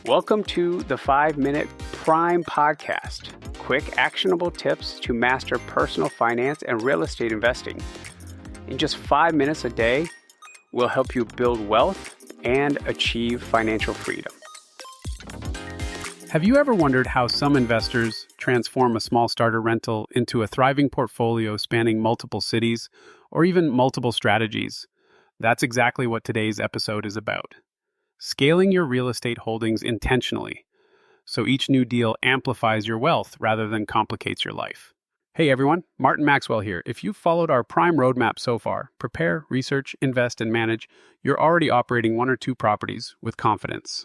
Welcome to the 5-Minute Prime Podcast. Quick, actionable tips to master personal finance and real estate investing. In just 5 minutes a day, we'll help you build wealth and achieve financial freedom. Have you ever wondered how some investors transform a small starter rental into a thriving portfolio spanning multiple cities or even multiple strategies? That's exactly what today's episode is about. Scaling your real estate holdings intentionally, so each new deal amplifies your wealth rather than complicates your life. Hey everyone, Martin Maxwell here. If you've followed our Prime roadmap so far, prepare, research, invest, and manage, you're already operating 1 or 2 properties with confidence.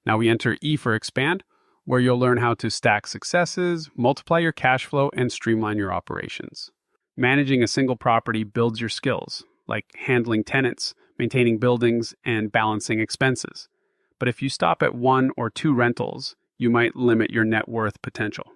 Now we enter E for Expand, where you'll learn how to stack successes, multiply your cash flow, and streamline your operations. Managing a single property builds your skills, like handling tenants, maintaining buildings, and balancing expenses. But if you stop at 1 or 2 rentals, you might limit your net worth potential.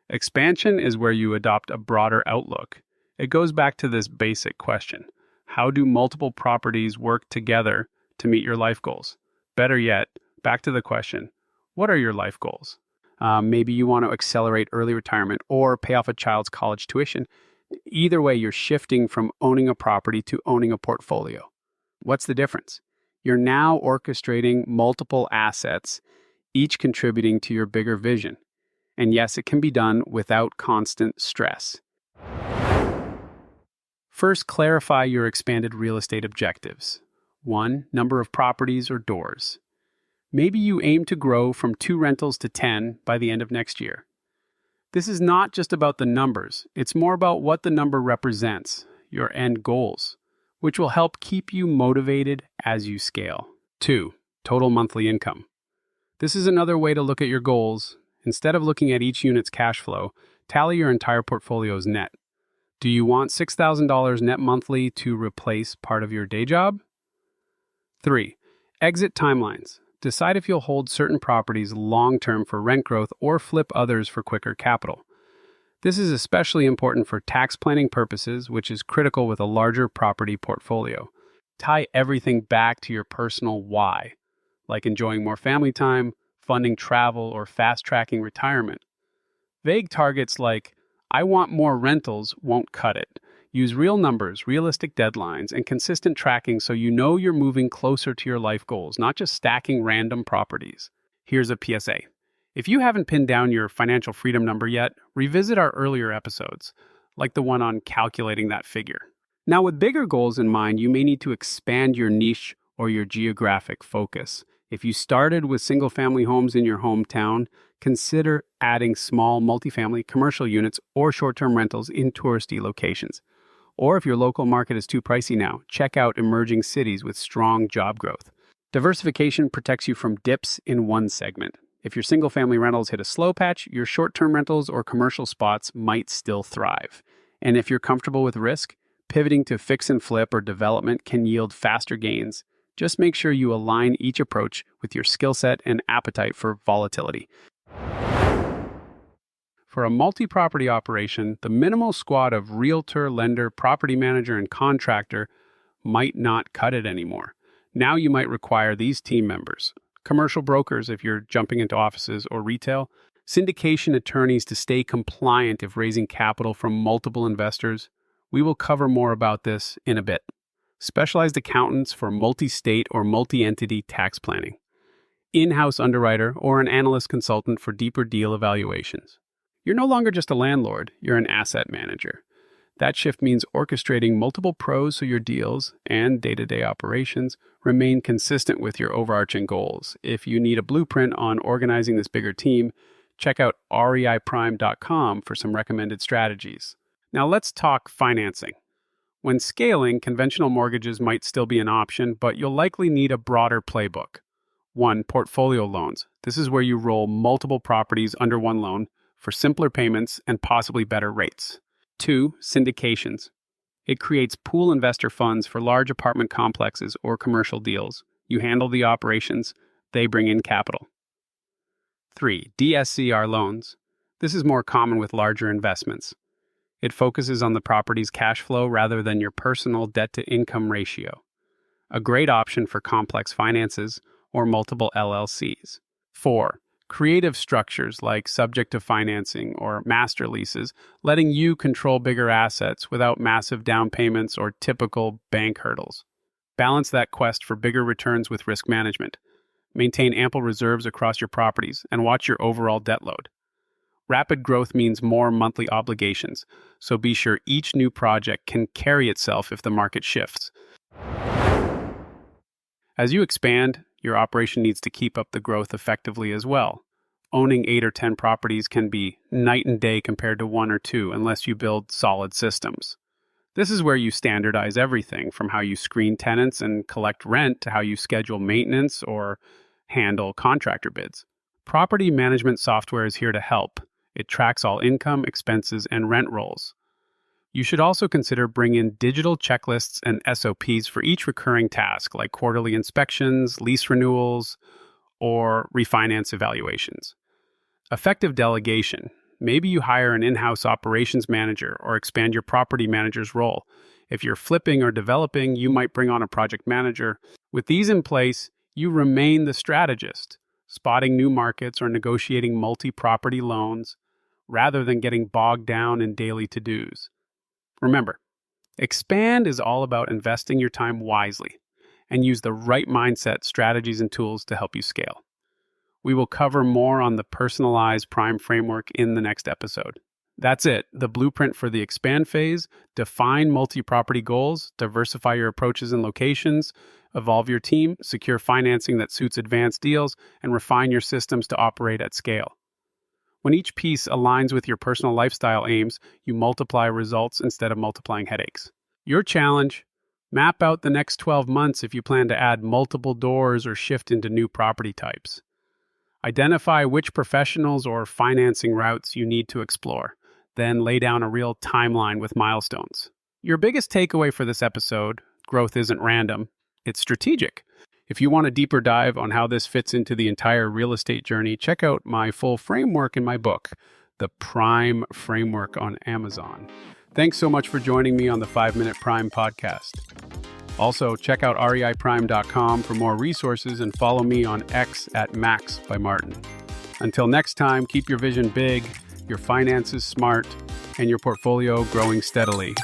Expansion is where you adopt a broader outlook. It goes back to this basic question: how do multiple properties work together to meet your life goals? Better yet, back to the question, what are your life goals? Maybe you want to accelerate early retirement or pay off a child's college tuition. Either way, you're shifting from owning a property to owning a portfolio. What's the difference? You're now orchestrating multiple assets, each contributing to your bigger vision. And yes, it can be done without constant stress. First, clarify your expanded real estate objectives. 1, number of properties or doors. Maybe you aim to grow from 2 rentals to 10 by the end of next year. This is not just about the numbers. It's more about what the number represents, your end goals, which will help keep you motivated as you scale. 2, total monthly income. This is another way to look at your goals. Instead of looking at each unit's cash flow, tally your entire portfolio's net. Do you want $6,000 net monthly to replace part of your day job? 3, exit timelines. Decide if you'll hold certain properties long-term for rent growth or flip others for quicker capital. This is especially important for tax planning purposes, which is critical with a larger property portfolio. Tie everything back to your personal why, like enjoying more family time, funding travel, or fast-tracking retirement. Vague targets like, I want more rentals, won't cut it. Use real numbers, realistic deadlines, and consistent tracking so you know you're moving closer to your life goals, not just stacking random properties. Here's a PSA. If you haven't pinned down your financial freedom number yet, revisit our earlier episodes, like the one on calculating that figure. Now, with bigger goals in mind, you may need to expand your niche or your geographic focus. If you started with single-family homes in your hometown, consider adding small multifamily commercial units or short-term rentals in touristy locations. Or if your local market is too pricey now, check out emerging cities with strong job growth. Diversification protects you from dips in one segment. If your single-family rentals hit a slow patch, your short-term rentals or commercial spots might still thrive. And if you're comfortable with risk, pivoting to fix and flip or development can yield faster gains. Just make sure you align each approach with your skill set and appetite for volatility. For a multi-property operation, the minimal squad of realtor, lender, property manager, and contractor might not cut it anymore. Now you might require these team members: commercial brokers if you're jumping into offices or retail, syndication attorneys to stay compliant if raising capital from multiple investors. We will cover more about this in a bit. Specialized accountants for multi-state or multi-entity tax planning, in-house underwriter, or an analyst consultant for deeper deal evaluations. You're no longer just a landlord, you're an asset manager. That shift means orchestrating multiple pros so your deals and day-to-day operations remain consistent with your overarching goals. If you need a blueprint on organizing this bigger team, check out reiprime.com for some recommended strategies. Now let's talk financing. When scaling, conventional mortgages might still be an option, but you'll likely need a broader playbook. 1, portfolio loans. This is where you roll multiple properties under one loan for simpler payments and possibly better rates. 2, syndications. It creates pool investor funds for large apartment complexes or commercial deals. You handle the operations, they bring in capital. 3, DSCR loans. This is more common with larger investments. It focuses on the property's cash flow rather than your personal debt-to-income ratio. A great option for complex finances or multiple LLCs. 4. Creative structures like subject to financing or master leases, letting you control bigger assets without massive down payments or typical bank hurdles. Balance that quest for bigger returns with risk management. Maintain ample reserves across your properties and watch your overall debt load. Rapid growth means more monthly obligations, so be sure each new project can carry itself if the market shifts. As you expand, your operation needs to keep up the growth effectively as well. Owning 8 or 10 properties can be night and day compared to 1 or 2 unless you build solid systems. This is where you standardize everything from how you screen tenants and collect rent to how you schedule maintenance or handle contractor bids. Property management software is here to help. It tracks all income, expenses, and rent rolls. You should also consider bringing in digital checklists and SOPs for each recurring task, like quarterly inspections, lease renewals, or refinance evaluations. Effective delegation. Maybe you hire an in-house operations manager or expand your property manager's role. If you're flipping or developing, you might bring on a project manager. With these in place, you remain the strategist, spotting new markets or negotiating multi-property loans rather than getting bogged down in daily to-dos. Remember, expand is all about investing your time wisely and use the right mindset, strategies, and tools to help you scale. We will cover more on the personalized prime framework in the next episode. That's it, the blueprint for the expand phase. Define multi-property goals, diversify your approaches and locations, evolve your team, secure financing that suits advanced deals, and refine your systems to operate at scale. When each piece aligns with your personal lifestyle aims, you multiply results instead of multiplying headaches. Your challenge: map out the next 12 months if you plan to add multiple doors or shift into new property types. Identify which professionals or financing routes you need to explore. Then lay down a real timeline with milestones. Your biggest takeaway for this episode: growth isn't random, it's strategic. If you want a deeper dive on how this fits into the entire real estate journey, check out my full framework in my book, The Prime Framework, on Amazon. Thanks so much for joining me on the 5-Minute Prime podcast. Also, check out reiprime.com for more resources and follow me on X at Max by Martin. Until next time, keep your vision big, your finances smart, and your portfolio growing steadily.